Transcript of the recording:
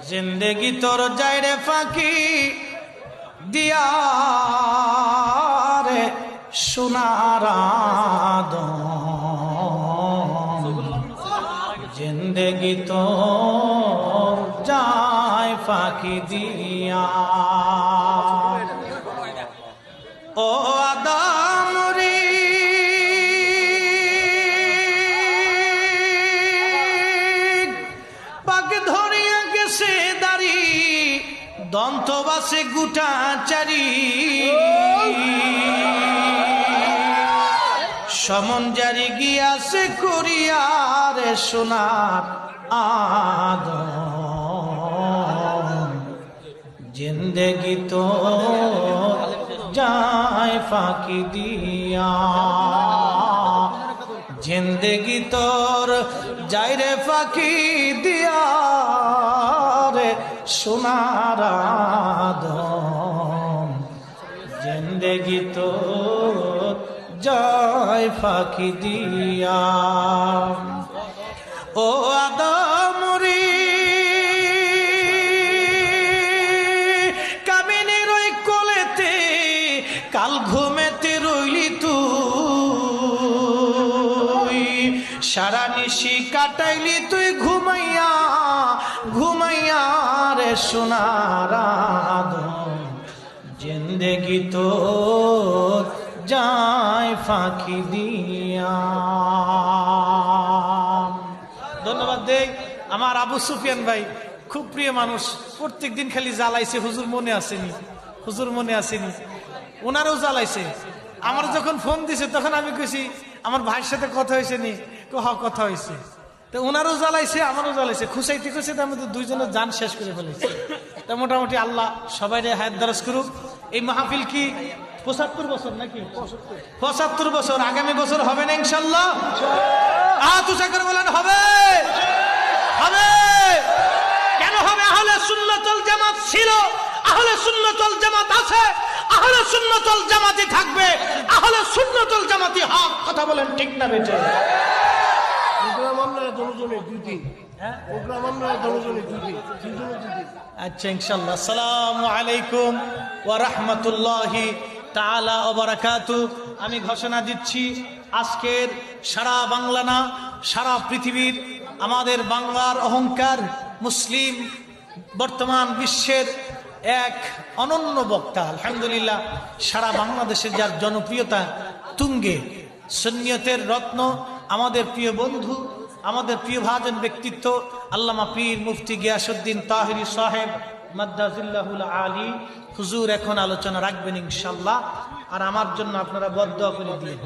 জিন্দেগি তোর যাইরে ফাঁকি দিয়া রে সোনার জিন্দেগি তোর যায় ফাঁকি দিয়া। ও আদম রে পাক ধরিয়া গেছে দাড়ি দন্তবাসে গুটা চারি সমন জারি গিয়াছে করিয়ারে সোনার আদম জিন্দেগি তো যায় ফাঁকি দিয়া। জিন্দেগি তোর যায় রে ফাঁকি দিয়া রে সোনার আদম জিন্দেগি তোর যায় ফাঁকি দিয়া। ও আদম রে কামিনীর ওই কোলেতে কাল ঘুমেতে রইলি তুই সারা নিশি কাটাইলি তুই ঘুমাইয়া ঘুমাইয়া রে সোনার আদম জিন্দেগি তোর যায় ফাঁকি দিয়া। ধন্যবাদ দেই আমার আবু সুফিয়ান ভাই, খুব প্রিয় মানুষ, প্রত্যেক দিন খালি জ্বালাইছে হুজুর মনে আসেনি, হুজুর মনে আসেনি, ওনারও জ্বালাইছে। আমার যখন ফোন দিছে তখন আমি কইছি আমার ভাইয়ের সাথে কথা হয়েছে নি, কথা হয়েছে, তো ওনারও জ্বালাইছে আমারও জ্বালাইছে, খুশাইতে খুশাইতে তার মধ্যে দুইজনের জান শেষ করে ফেলেছে। তা মোটামুটি আল্লাহ সবাই হায়াত দারাজ করুক। এই মাহফিল কি ৭৫ বছর নাকি ৭৫ বছর, আগামী বছর হবে না ইনশাল্লাহ? করে বলেন হবে, হবে। কেন হবে? আহলে সুন্নাতুল জামাত ছিল, আহলে সুন্নাতুল জামাত আছে, আহলে সুন্নাতুল জামাতই থাকবে, আহলে সুন্নাতুল জামাতই হক। কথা বলেন ঠিক না বেটে? আচ্ছা ইনশাল্লাহ। আসসালামু আলাইকুম ওয়া রাহমাতুল্লাহি তাআলা ওয়া বারাকাতুহু। আমি ঘোষণা দিচ্ছি আজকের সারা বাংলা না সারা পৃথিবীর আমাদের বাংলার অহংকার মুসলিম বর্তমান বিশ্বের এক অনন্য বক্তা, আলহামদুলিল্লাহ সারা বাংলাদেশের যার জনপ্রিয়তা তুঙ্গে, সুন্নিয়তের রত্ন, আমাদের প্রিয় বন্ধু, আমাদের প্রিয় ভাজন ব্যক্তিত্ব আল্লামা পীর মুফতি গিয়াসউদ্দিন তাহেরি সাহেব মাদ্দাজিল্লাহুল আলী হুজুর এখন আলোচনা রাখবেন ইনশাল্লাহ। আর আমার জন্য আপনারা বদদোয়া করে দিয়ে